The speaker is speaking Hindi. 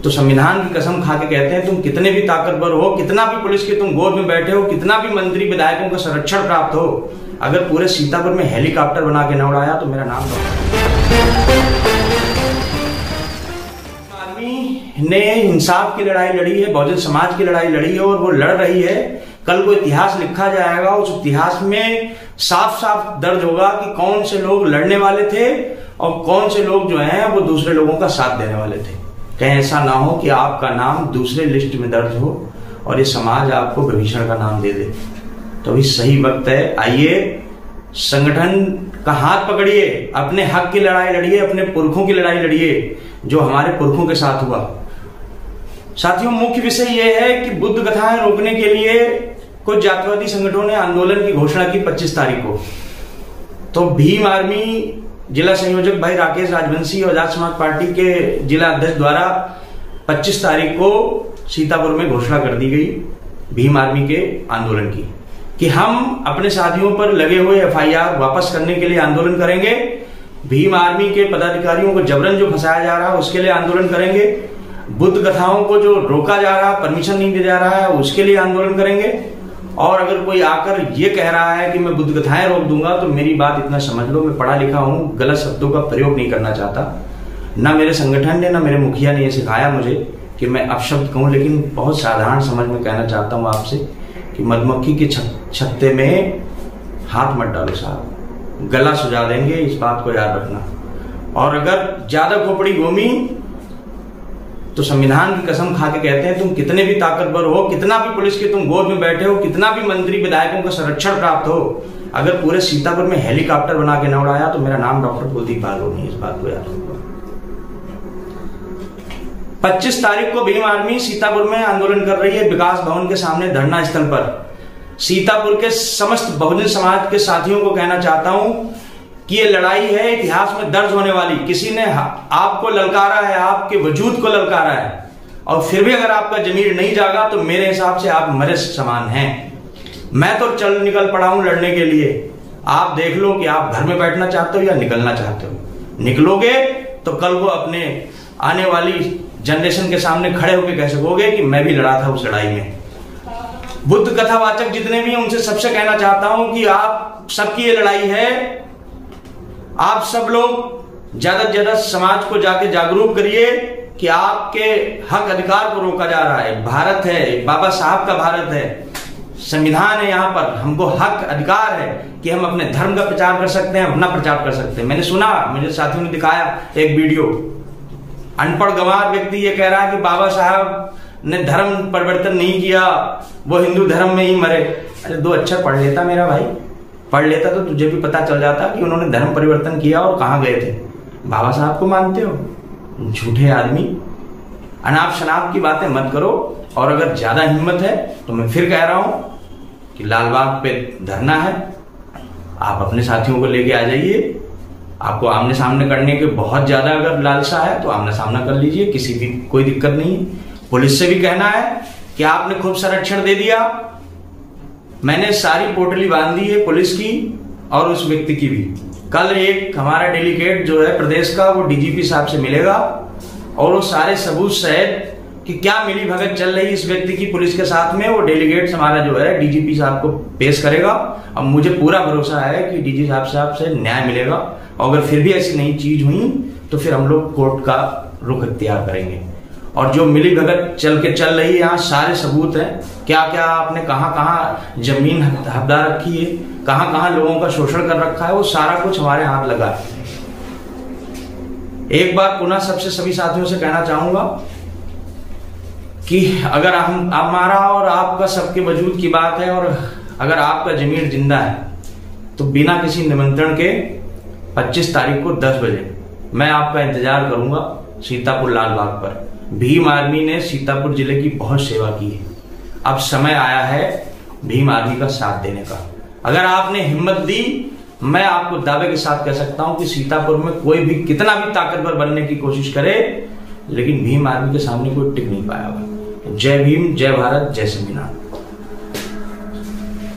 तो संविधान की कसम खा के कहते हैं तुम कितने भी ताकतवर हो, कितना भी पुलिस के तुम गोद में बैठे हो, कितना भी मंत्री विधायकों का संरक्षण प्राप्त हो, अगर पूरे सीतापुर में हेलीकॉप्टर बना के न उड़ाया तो मेरा नाम आदमी ने इंसाफ की लड़ाई लड़ी है, बहुजन समाज की लड़ाई लड़ी है और वो लड़ रही है। कल को इतिहास लिखा जाएगा, उस इतिहास में साफ साफ दर्ज होगा कि कौन से लोग लड़ने वाले थे और कौन से लोग जो हैं वो दूसरे लोगों का साथ देने वाले थे। कहीं ऐसा ना हो कि आपका नाम दूसरे लिस्ट में दर्ज हो और ये समाज आपको विभीषण का नाम दे दे। तो अभी सही वक्त है, आइए संगठन का हाथ पकड़िए, अपने हक की लड़ाई लड़िए, अपने पुरखों की लड़ाई लड़िए जो हमारे पुरखों के साथ हुआ। साथियों, मुख्य विषय यह है कि बुद्ध कथाएं रोकने के लिए कुछ जातिवादी संगठनों ने आंदोलन की घोषणा की 25 तारीख को। तो भीम आर्मी जिला संयोजक भाई राकेश राजवंशी और आजाद समाज पार्टी के जिला अध्यक्ष द्वारा 25 तारीख को सीतापुर में घोषणा कर दी गई भीम आर्मी के आंदोलन की कि हम अपने साथियों पर लगे हुए FIR वापस करने के लिए आंदोलन करेंगे। भीम आर्मी के पदाधिकारियों को जबरन जो फंसाया जा रहा है उसके लिए आंदोलन करेंगे। बुद्ध कथाओं को जो रोका जा रहा है, परमिशन नहीं दिया जा रहा है, उसके लिए आंदोलन करेंगे। और अगर कोई आकर ये कह रहा है कि मैं बुद्ध कथाएं रोक दूंगा तो मेरी बात इतना समझ लो, मैं पढ़ा लिखा हूं, गलत शब्दों का प्रयोग नहीं करना चाहता। ना मेरे संगठन ने, ना मेरे मुखिया ने यह सिखाया मुझे कि मैं अपशब्द कहूं, लेकिन बहुत साधारण समझ में कहना चाहता हूं आपसे कि मधुमक्खी के छत्ते में हाथ मत डालो साहब, गला सुझा देंगे, इस बात को याद रखना। और अगर ज्यादा खोपड़ी घूमी तो संविधान की कसम खा के कहते हैं तुम कितने भी ताकतवर हो, कितना भी पुलिस के तुम गोद में बैठे हो, कितना भी मंत्री विधायकों का संरक्षण प्राप्त हो, अगर पूरे सीतापुर में हेलीकॉप्टर बना के न उड़ाया तो मेरा नाम डॉक्टर कुलदीप भार्गव नहीं, इस बात को याद रखो। 25 तारीख को भीम आर्मी सीतापुर में आंदोलन कर रही है, विकास भवन के सामने धरना स्थल पर। सीतापुर के समस्त बहुजन समाज के साथियों को कहना चाहता हूं कि ये लड़ाई है इतिहास में दर्ज होने वाली। किसी ने आपको ललकारा है, आपके वजूद को ललकारा है, और फिर भी अगर आपका जमीर नहीं जागा तो मेरे हिसाब से आप मरे समान हैं। मैं तो चल निकल पड़ा हूं लड़ने के लिए। आप देख लो कि आप घर में बैठना चाहते हो या निकलना चाहते हो। निकलोगे तो कल को अपने आने वाली जनरेशन के सामने खड़े होकर कह सकोगे कि मैं भी लड़ा था उस लड़ाई में। बुद्ध कथावाचक जितने भी हैं उनसे सबसे कहना चाहता हूं कि आप सबकी ये लड़ाई है। आप सब लोग ज्यादा से ज्यादा समाज को जाके जागरूक करिए कि आपके हक अधिकार को रोका जा रहा है। भारत है, बाबा साहब का भारत है, संविधान है, यहाँ पर हमको हक अधिकार है कि हम अपने धर्म का प्रचार कर सकते हैं, अपना प्रचार कर सकते हैं। मैंने सुना, मुझे साथियों ने दिखाया एक वीडियो, अनपढ़ गंवार व्यक्ति ये कह रहा है कि बाबा साहब ने धर्म परिवर्तन नहीं किया, वो हिंदू धर्म में ही मरे। अरे 2 अक्षर पढ़ लेता मेरा भाई, पढ़ लेता तो तुझे भी पता चल जाता कि उन्होंने धर्म परिवर्तन किया और कहां गए थे। बाबा साहब को मानते हो? झूठे आदमी, अनाप शनाप की बातें मत करो। और अगर ज्यादा हिम्मत है तो मैं फिर कह रहा हूं कि लालबाग पे धरना है, आप अपने साथियों को लेके आ जाइए। आपको आमने सामने करने के बहुत ज्यादा अगर लालसा है तो आमने सामना कर लीजिए, किसी भी कोई दिक्कत नहीं है। पुलिस से भी कहना है कि आपने खूब संरक्षण दे दिया, मैंने सारी पोटली बांध दी है पुलिस की और उस व्यक्ति की भी। कल एक हमारा डेलीगेट जो है प्रदेश का, वो DGP साहब से मिलेगा और वो सारे सबूत सहित कि क्या मिली भगत चल रही इस व्यक्ति की पुलिस के साथ में, वो डेलीगेट हमारा जो है DGP साहब को पेश करेगा। अब मुझे पूरा भरोसा है कि DG साहब से न्याय मिलेगा। और अगर फिर भी ऐसी नई चीज हुई तो फिर हम लोग कोर्ट का रुख इख्तियार करेंगे। और जो मिली भगत चल रही है, यहाँ सारे सबूत हैं, क्या क्या आपने कहाँ कहाँ जमीन हकदार रखी है, कहाँ कहाँ लोगों का शोषण कर रखा है, वो सारा कुछ हमारे हाथ लगा है। एक बार पुनः सभी साथियों से कहना चाहूंगा कि अगर हमारा और आपका सबके वजूद की बात है और अगर आपका जमीर जिंदा है तो बिना किसी निमंत्रण के 25 तारीख को 10 बजे मैं आपका इंतजार करूंगा सीतापुर लालबाग पर। भीम आर्मी ने सीतापुर जिले की बहुत सेवा की है, अब समय आया है भीम आर्मी का साथ देने का। अगर आपने हिम्मत दी, मैं आपको दावे के साथ कह सकता हूं कि सीतापुर में कोई भी कितना भी ताकतवर बनने की कोशिश करे, लेकिन भीम आर्मी के सामने कोई टिक नहीं पाया होगा। जय भीम, जय भारत, जय संविधान।